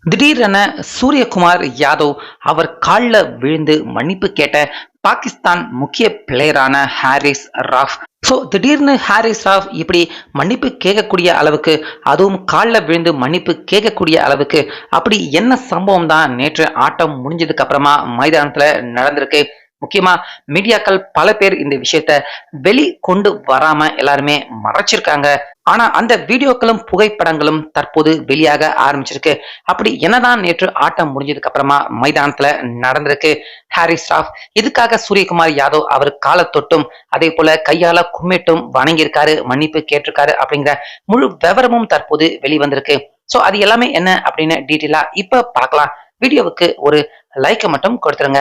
திடீரென சூரியகுமார் யாதவ் அவர் கால்ல விழுந்து மன்னிப்பு கேட்ட பாகிஸ்தான் முக்கிய பிளேயரான ஹாரிஸ் ராஃப். திடீர்னு ஹாரிஸ் ராஃப் இப்படி மன்னிப்பு கேட்கக்கூடிய அளவுக்கு, அதுவும் கால்ல விழுந்து மன்னிப்பு கேட்கக்கூடிய அளவுக்கு அப்படி என்ன சம்பவம் தான் நேற்று ஆட்டம் முடிஞ்சதுக்கு அப்புறமா மைதானத்துல நடந்திருக்கு. முக்கியமா மீடியாக்கள் பல பேர் இந்த விஷயத்த வெளி கொண்டு வராம எல்லாருமே மறைச்சிருக்காங்க. ஆனா அந்த வீடியோக்களும் புகைப்படங்களும் தற்போது வெளியாக ஆரம்பிச்சிருக்கு. அப்படி என்னதான் நேற்று ஆட்டம் முடிஞ்சதுக்கு அப்புறமா மைதானத்துல நடந்திருக்கு? ஹாரிஸ் ராஃப் இதுக்காக சூரியகுமார் யாதவ் அவர் காலை தொட்டும் அதே போல கையால கும்மிட்டும் வணங்கியிருக்காரு, மன்னிப்பு கேட்டிருக்காரு அப்படிங்கிற முழு விவரமும் தற்போது வெளிவந்திருக்கு. அது எல்லாமே என்ன அப்படின்னு டீட்டெயிலா இப்ப பார்க்கலாம். வீடியோவுக்கு ஒரு லைக்கை மட்டும் கொடுத்துருங்க.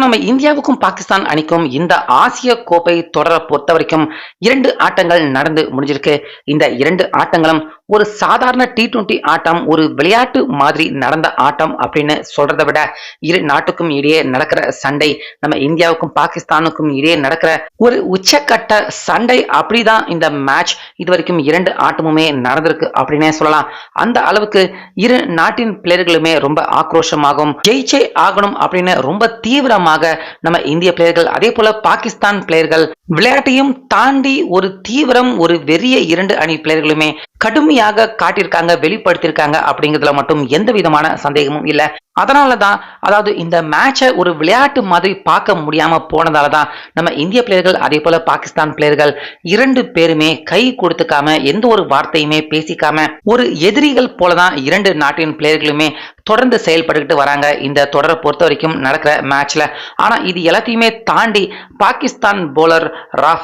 நம்ம இந்தியாவுக்கும் பாகிஸ்தான் அணிக்கும் இந்த ஆசிய கோப்பை தொடரை பொறுத்த வரைக்கும் 2 ஆட்டங்கள் நடந்து முடிஞ்சிருக்கு. இந்த 2 ஆட்டங்களும் ஒரு சாதாரண T20 ஆட்டம், ஒரு விளையாட்டு மாதிரி நடந்த ஆட்டம் அப்படின்னு சொல்றதை விட இரு நாட்டுக்கும் இடையே நடக்கிற சண்டை, நம்ம இந்தியாவுக்கும் பாகிஸ்தானுக்கும் இடையே நடக்கிற ஒரு உச்சக்கட்ட சண்டை. அப்படிதான் இந்த மேட்ச் இது வரைக்கும் 2 ஆட்டமுமே நடந்திருக்கு அப்படின்னே சொல்லலாம். அந்த அளவுக்கு இரு நாட்டின் பிளேயர்களுமே ரொம்ப ஆக்ரோஷமாகவும் ஜெயிச்சே ஆகணும் அப்படின்னு ரொம்ப தீவிரமாக நம்ம இந்திய பிளேயர்கள், அதே போல பாகிஸ்தான் பிளேயர்கள் விளையாட்டையும் தாண்டி ஒரு தீவிரம், ஒரு வெறிய 2 அணி பிளேயர்களுமே கடுமையாக காட்டியிருக்காங்க, வெளிப்படுத்தியிருக்காங்க அப்படிங்கிறதுல மட்டும் எந்த விதமான சந்தேகமும் இல்லை. அதனாலதான், அதாவது இந்த மேட்சை ஒரு விளையாட்டு மாதிரி பார்க்க முடியாம போனதாலதான் நம்ம இந்திய பிளேயர்கள் அதே போல பாகிஸ்தான் பிளேயர்கள் 2 பேருமே கை கொடுத்துக்காம, எந்த ஒரு வார்த்தையுமே பேசிக்காம, ஒரு எதிரிகள் போலதான் 2 நாட்டின் பிளேயர்களுமே தொடர்ந்து செயல்பட்டுக்கிட்டு வராங்க இந்த தொடரை பொறுத்த வரைக்கும் நடக்கிற மேட்ச்ல. ஆனா இது எல்லாத்தையுமே தாண்டி பாகிஸ்தான் போலர்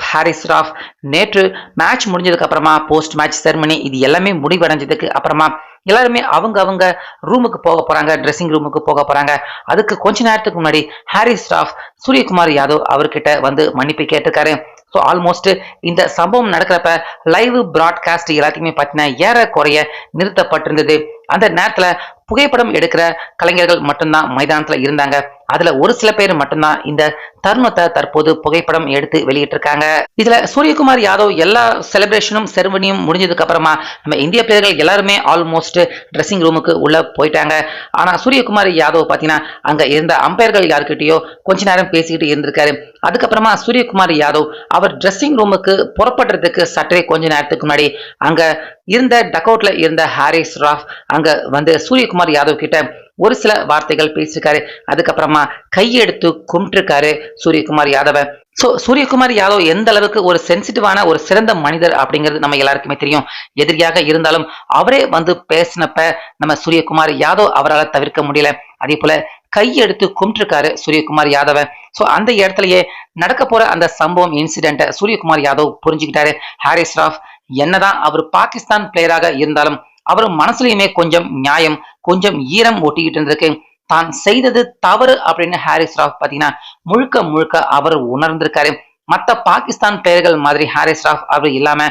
ஹாரிஸ் ராஃப் நேற்று மேட்ச் முடிஞ்சதுக்கு அப்புறமா போஸ்ட் மேட்ச் செரமனி இது எல்லாமே முடிவடைஞ்சதுக்கு அப்புறமா எல்லாருமே அவங்க ரூமுக்கு போக போறாங்க, ட்ரெஸ்ஸிங் ரூமுக்கு போக போறாங்க. அதுக்கு கொஞ்ச நேரத்துக்கு முன்னாடி ஹாரிஸ் ராஃப் சூரியகுமார் யாதவ் அவர்கிட்ட வந்து மன்னிப்பு கேட்டிருக்காரு. ஆல்மோஸ்ட் இந்த சம்பவம் நடக்கிறப்ப லைவ் பிராட்காஸ்ட் எல்லாத்தையுமே பார்த்தீங்கன்னா ஏறக்குறைய நிறுத்தப்பட்டிருந்தது. அந்த நேரத்துல புகைப்படம் எடுக்கிற கலைஞர்கள் மட்டும்தான் மைதானத்துல இருந்தாங்க. அதுல ஒரு சில பேர் மட்டும்தான் இந்த தருணத்தை தற்போது புகைப்படம் எடுத்து வெளியிட்டு இருக்காங்க. இதுல சூரியகுமார் யாதவ் எல்லா செலிப்ரேஷனும் செரமனியும் முடிஞ்சதுக்கு அப்புறமா நம்ம இந்திய பிளேயர்கள் எல்லாருமே ஆல்மோஸ்ட் ட்ரெஸ்ஸிங் ரூமுக்கு உள்ள போயிட்டாங்க. ஆனா சூரியகுமார் யாதவ் பாத்தீங்கன்னா அங்க இருந்த அம்பையர்கள் யாருக்கிட்டயோ கொஞ்ச நேரம் பேசிக்கிட்டு இருந்திருக்காரு. அதுக்கப்புறமா சூரியகுமார் யாதவ் அவர் ட்ரெஸ்ஸிங் ரூமுக்கு புறப்படுறதுக்கு சற்றே கொஞ்ச நேரத்துக்கு முன்னாடி அங்க இருந்த டக்அவுட்ல இருந்த ஹாரிஸ் ராஃப் அங்க வந்து சூரியகுமார் யாதவ் கிட்ட ஒரு சில வார்த்தைகள் பேசியிருக்காரு. அதுக்கப்புறமா கையெடுத்து கும்பிட்டிருக்காரு சூரியகுமார் யாதவ. சூரியகுமார் யாதவ் எந்த அளவுக்கு ஒரு சென்சிட்டிவான ஒரு சிறந்த மனிதர் அப்படிங்கிறது நம்ம எல்லாருக்குமே தெரியும். எதிரியாக இருந்தாலும் அவரே வந்து பேசினப்ப நம்ம சூரியகுமார் யாதவ் அவரால் தவிர்க்க முடியல. அதே போல கையெடுத்து கும்பிட்டிருக்காரு சூரியகுமார் யாதவ. அந்த இடத்துலயே நடக்க போற அந்த சம்பவம் இன்சிடென்ட் சூரியகுமார் யாதவ் புரிஞ்சுக்கிட்டாரு. ஹாரிஸ் ராஃப் என்னதான் அவர் பாகிஸ்தான் பிளேயராக இருந்தாலும் அவர் மனசுலயுமே கொஞ்சம் நியாயம், கொஞ்சம் ஈரம் ஒட்டிக்கிட்டு இருந்திருக்கு. தான் செய்தது தவறு அப்படின்னு ஹாரிஸ் ராஃப் பாத்தீங்கன்னா முழுக்க முழுக்க அவர் உணர்ந்திருக்காரு. மத்த பாகிஸ்தான் பிளேயர்கள் மாதிரி ஹாரிஸ் ராஃப் அவர் இல்லாம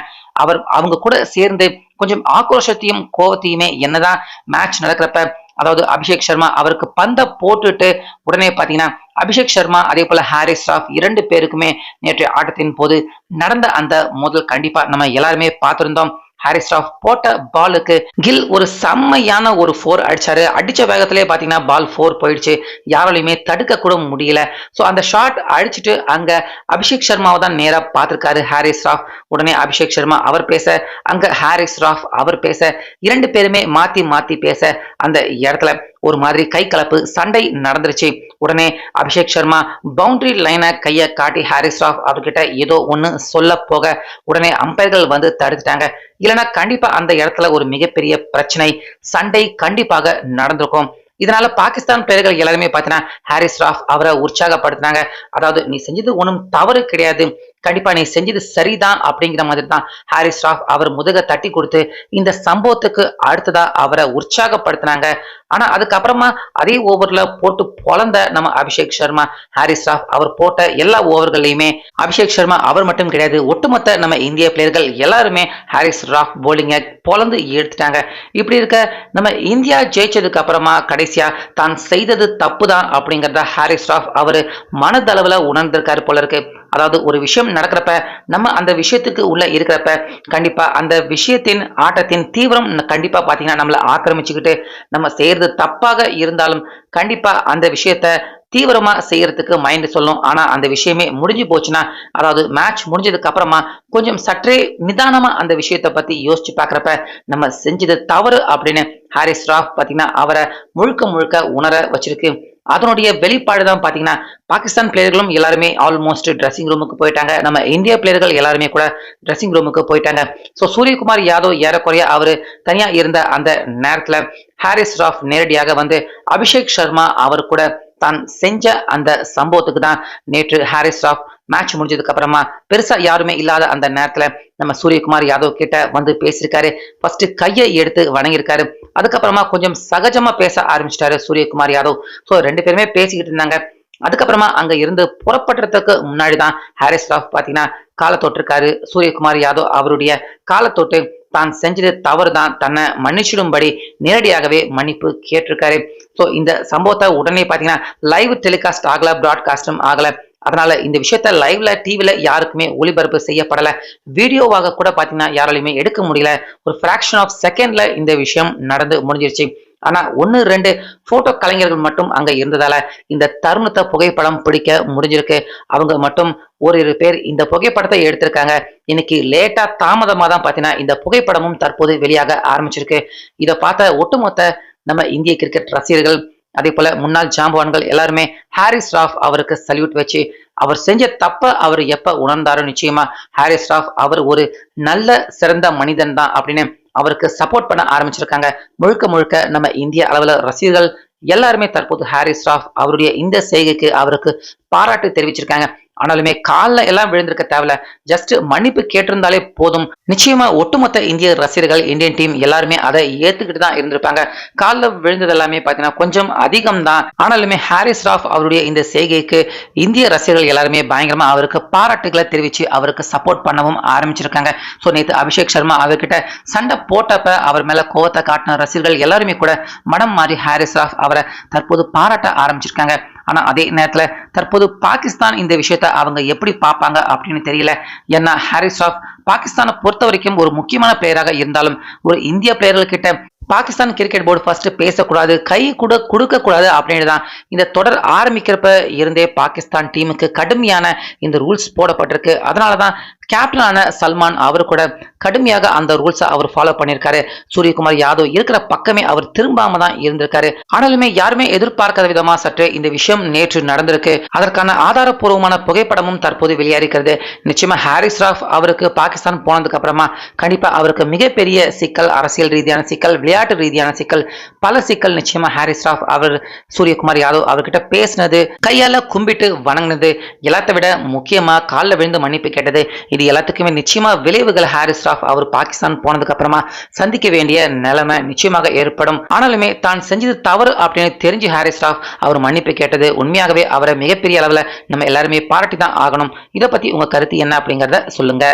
அவங்க கூட சேர்ந்து கொஞ்சம் ஆக்ரோஷத்தையும் கோபத்தையுமே என்னதான் மேட்ச் நடக்கிறப்ப, அதாவது அபிஷேக் சர்மா அவருக்கு பந்த போட்டுட்டு உடனே பாத்தீங்கன்னா அபிஷேக் சர்மா அதே போல ஹாரிஸ் ராஃப் 2 பேருக்குமே நேற்று ஆட்டத்தின் போது நடந்த அந்த மோதல் கண்டிப்பா நம்ம எல்லாருமே பார்த்திருந்தோம். ஹாரிஸ் ராஃப் போட்ட பாலுக்கு கில் ஒரு செம்மையான ஒரு 4 அடிச்சாரு. அடிச்ச வேகத்திலே பாத்தீங்கன்னா பால் 4 போயிடுச்சு. யாராலையுமே தடுக்க கூட முடியல. அந்த ஷாட் அடிச்சுட்டு அங்க அபிஷேக் சர்மாவை தான் நேரா பார்த்திருக்காரு ஹாரிஸ் ராஃப். உடனே அபிஷேக் சர்மா அவர் பேச, அங்க ஹாரிஸ் ராஃப் அவர் பேச, 2 பேருமே மாத்தி மாத்தி பேச அந்த இடத்துல ஒரு மாதிரி கை கலப்பு சண்டை நடந்துருச்சு. உடனே அபிஷேக் சர்மா பவுண்டரி லைனை கையை காட்டி ஹாரிஸ் ராஃப் அவர்கிட்ட ஏதோ ஒண்ணு சொல்ல போக உடனே அம்பையர்கள் வந்து தடுத்துட்டாங்க. இல்லைன்னா கண்டிப்பா அந்த இடத்துல ஒரு மிகப்பெரிய பிரச்சனை, சண்டை கண்டிப்பாக நடந்திருக்கும். இதனால பாகிஸ்தான் பிளேயர்கள் எல்லாருமே பாத்தீங்கன்னா ஹாரிஸ் ராஃப் அவரை உற்சாகப்படுத்தினாங்க. அதாவது நீ செஞ்சது ஒன்றும் தவறு கிடையாது, கண்டிப்பா நீ செஞ்சது சரிதான் அப்படிங்கிற மாதிரி தான் ஹாரிஸ் ராஃப் அவர் முதுக தட்டி கொடுத்து இந்த சம்பவத்துக்கு அடுத்ததா அவரை உற்சாகப்படுத்தினாங்க. ஆனா அதுக்கப்புறமா அதே ஓவர்ல போட்டு பொழந்த நம்ம அபிஷேக் சர்மா, ஹாரிஸ் ராஃப் அவர் போட்ட எல்லா ஓவர்களையுமே அபிஷேக் சர்மா அவர் மட்டும் கிடையாது, ஒட்டுமொத்த நம்ம இந்திய பிளேயர்கள் எல்லாருமே ஹாரிஸ் ராஃப் போலிங்க பொழந்து எடுத்துட்டாங்க. இப்படி இருக்க நம்ம இந்தியா ஜெயிச்சதுக்கு அப்புறமா கடைசியா தான் செய்தது தப்பு தான் அப்படிங்கறத ஹாரிஸ் ராஃப் அவரு மனதளவுல உணர்ந்திருக்காரு போல இருக்கு. அதாவது ஒரு விஷயம் நடக்கிறப்ப நம்ம அந்த விஷயத்துக்கு உள்ள இருக்கிறப்ப கண்டிப்பா அந்த விஷயத்தின் ஆட்டத்தின் தீவிரம் கண்டிப்பா பாத்தீங்கன்னா நம்மள ஆக்கிரமிச்சுக்கிட்டு நம்ம செய்யறது தப்பாக இருந்தாலும் கண்டிப்பா அந்த விஷயத்த தீவிரமா செய்யறதுக்கு மைண்ட் சொல்லும். ஆனா அந்த விஷயமே முடிஞ்சு போச்சுன்னா, அதாவது மேட்ச் முடிஞ்சதுக்கு அப்புறமா கொஞ்சம் சற்றே நிதானமா அந்த விஷயத்த பத்தி யோசிச்சு பார்க்கிறப்ப, நம்ம செஞ்சது தவறு அப்படின்னு ஹாரிஸ் ராஃப் பாத்தீங்கன்னா, அவரை முழுக்க முழுக்க உணர வச்சிருக்கு. அதனுடைய வெளிப்பாடு தான் பாத்தீங்கன்னா, பாகிஸ்தான் பிளேயர்களும் எல்லாருமே ஆல்மோஸ்ட் ட்ரெஸ்ஸிங் ரூமுக்கு போயிட்டாங்க. நம்ம இந்திய பிளேயர்கள் எல்லாருமே கூட ட்ரெஸ்ஸிங் ரூமுக்கு போயிட்டாங்க. ஸோ சூரியகுமார் யாதவ் ஏறக்குறைய அவரு தனியா இருந்த அந்த நேரத்துல ஹாரிஸ் ராஃப் நேரடியாக வந்து அபிஷேக் சர்மா அவர் கூட தான் செஞ்ச அந்த சம்பவத்துக்கு தான் நேற்று ஹாரிஸ் ராஃப் மேட்ச் முடிஞ்சதுக்கு அப்புறமா பெருசா யாருமே இல்லாத அந்த நேரத்துல நம்ம சூரியகுமார் யாதவ் கிட்ட வந்து பேசியிருக்காரு. ஃபர்ஸ்ட் கையை எடுத்து வணங்கியிருக்காரு. அதுக்கப்புறமா கொஞ்சம் சகஜமா பேச ஆரம்பிச்சிட்டாரு சூரியகுமார் யாதவ். ஸோ ரெண்டு பேருமே பேசிக்கிட்டு இருந்தாங்க. அதுக்கப்புறமா அங்க இருந்து புறப்படுறதுக்கு முன்னாடி தான் ஹாரிஸ் ராஃப் பாத்தீங்கன்னா காலை தொட்டிருக்காரு. சூரியகுமார் யாதவ் அவருடைய காலை தொட்டு தான் செஞ்சது தவறு தான், தன்னை மன்னிச்சிடும்படி நேரடியாகவே மன்னிப்பு கேட்டிருக்காரு. ஸோ இந்த சம்பவத்தை உடனே பாத்தீங்கன்னா லைவ் டெலிகாஸ்ட் ஆகல, பிராட்காஸ்டும் ஆகல. அதனால இந்த விஷயத்த லைவ்ல டிவில யாருக்குமே ஒளிபரப்பு செய்யப்படல. வீடியோவாக கூட பாத்தீங்கன்னா யாராலையுமே எடுக்க முடியல. ஒரு ஃபிராக்ஷன் ஆஃப் செகண்ட்ல இந்த விஷயம் நடந்து முடிஞ்சிருச்சு. ஆனா ஒன்னு ரெண்டு போட்டோ கலைஞர்கள் மட்டும் அங்க இருந்ததால இந்த தருணத்தை புகைப்படம் பிடிக்க முடிஞ்சிருக்கு. அவங்க மட்டும் ஓரிரு பேர் இந்த புகைப்படத்தை எடுத்திருக்காங்க. இன்னைக்கு லேட்டா தாமதமா தான் பாத்தீங்கன்னா இந்த புகைப்படமும் தற்போது வெளியாக ஆரம்பிச்சிருக்கு. இதை பார்த்த ஒட்டுமொத்த நம்ம இந்திய கிரிக்கெட் ரசிகர்கள் அதே போல முன்னாள் ஜாம்பவான்கள் எல்லாருமே ஹாரிஸ் ராஃப் அவருக்கு சல்யூட் வச்சு அவர் செஞ்ச தப்ப அவர் எப்ப உணர்ந்தாரோ நிச்சயமா ஹாரிஸ் ராஃப் அவர் ஒரு நல்ல சிறந்த மனிதன் தான் அப்படின்னு அவருக்கு சப்போர்ட் பண்ண ஆரம்பிச்சிருக்காங்க. முழுக்க முழுக்க நம்ம இந்திய அளவுல ரசிகர்கள் எல்லாருமே தற்போது ஹாரிஸ் ராஃப் அவருடைய இந்த செய்கைக்கு அவருக்கு பாராட்டு தெரிவிச்சிருக்காங்க. ஆனாலுமே காலில் எல்லாம் விழுந்திருக்க தேவையில்ல, ஜஸ்ட் மன்னிப்பு கேட்டிருந்தாலே போதும். நிச்சயமா ஒட்டுமொத்த இந்திய ரசிகர்கள் இந்தியன் டீம் எல்லாருமே அதை ஏத்துக்கிட்டு தான் இருந்திருப்பாங்க. காலில் விழுந்தது எல்லாமே பாத்தீங்கன்னா கொஞ்சம் அதிகம் தான். ஆனாலுமே ஹாரிஸ் ராஃப் அவருடைய இந்த செய்கைக்கு இந்திய ரசிகர்கள் எல்லாருமே பயங்கரமா அவருக்கு பாராட்டுகளை தெரிவிச்சு அவருக்கு சப்போர்ட் பண்ணவும் ஆரம்பிச்சிருக்காங்க. ஸோ நேற்று அபிஷேக் சர்மா அவர்கிட்ட சண்டை போட்டப்ப அவர் மேல கோவத்தை காட்டின ரசிகர்கள் எல்லாருமே கூட மனம் மாறி ஹாரிஸ் ராஃப் அவரை தற்போது பாராட்ட ஆரம்பிச்சிருக்காங்க. ஆனா அதே நேரத்துல தற்போது பாகிஸ்தான் இந்த விஷயத்த அவங்க எப்படி பார்ப்பாங்க அப்படின்னு தெரியல. ஏன்னா ஹாரிஸ் ராஃப் பாகிஸ்தானை பொறுத்த வரைக்கும் ஒரு முக்கியமான பிளேயராக இருந்தாலும் ஒரு இந்திய பிளேயர்கள் கிட்ட பாகிஸ்தான் கிரிக்கெட் போர்டு ஃபர்ஸ்ட் பேசக்கூடாது, கை கூட கொடுக்க கூடாது அப்படின்னு தான் இந்த தொடர் ஆரம்பிக்கிறப்ப இருந்தே பாகிஸ்தான் டீமுக்கு கடுமையான இந்த ரூல்ஸ் போடப்பட்டிருக்கு. அதனாலதான் கேப்டனான சல்மான் அவர் கூட கடுமையாக அந்த ரூல்ஸை அவர் ஃபாலோ பண்ணியிருக்காரு. சூரியகுமார் யாதவ் இருக்கிற பக்கமே அவர் திரும்பாம தான் இருந்திருக்காரு. ஆனாலுமே யாருமே எதிர்பார்க்காத விதமா சற்று இந்த விஷயம் நேற்று நடந்திருக்கு. அதற்கான ஆதாரப்பூர்வமான புகைப்படமும் தற்போது வெளியாகிறது. நிச்சயமா ஹாரிஸ் ராஃப் அவருக்கு பாகிஸ்தான் போனதுக்கு அப்புறமா கண்டிப்பா அவருக்கு மிகப்பெரிய சிக்கல், அரசியல் ரீதியான சிக்கல், விளையாட்டு ரீதியான சிக்கல், பல சிக்கல் நிச்சயமா ஹாரிஸ் ராஃப் அவர் சூரியகுமார் யாதவ் அவர்கிட்ட பேசினது, கையால கும்பிட்டு வணங்கினது, எல்லாத்தை விட முக்கியமா காலில் விழுந்து மன்னிப்பு கேட்டது, இது எல்லாத்துக்குமே நிச்சயமா விளைவுகள் ஹாரிஸ் ராஃப் அவர் பாகிஸ்தான் போனதுக்கு அப்புறமா சந்திக்க வேண்டிய நிலைமை நிச்சயமாக ஏற்படும். ஆனாலுமே தான் செஞ்சது தவறு அப்படின்னு தெரிஞ்சு ஹாரிஸ் ராஃப் அவர் மன்னிப்பு கேட்டது உண்மையாகவே அவரை மிகப்பெரிய அளவுல நம்ம எல்லாருமே பாராட்டி தான் ஆகணும். இதை பத்தி உங்க கருத்து என்ன அப்படிங்கறத சொல்லுங்க.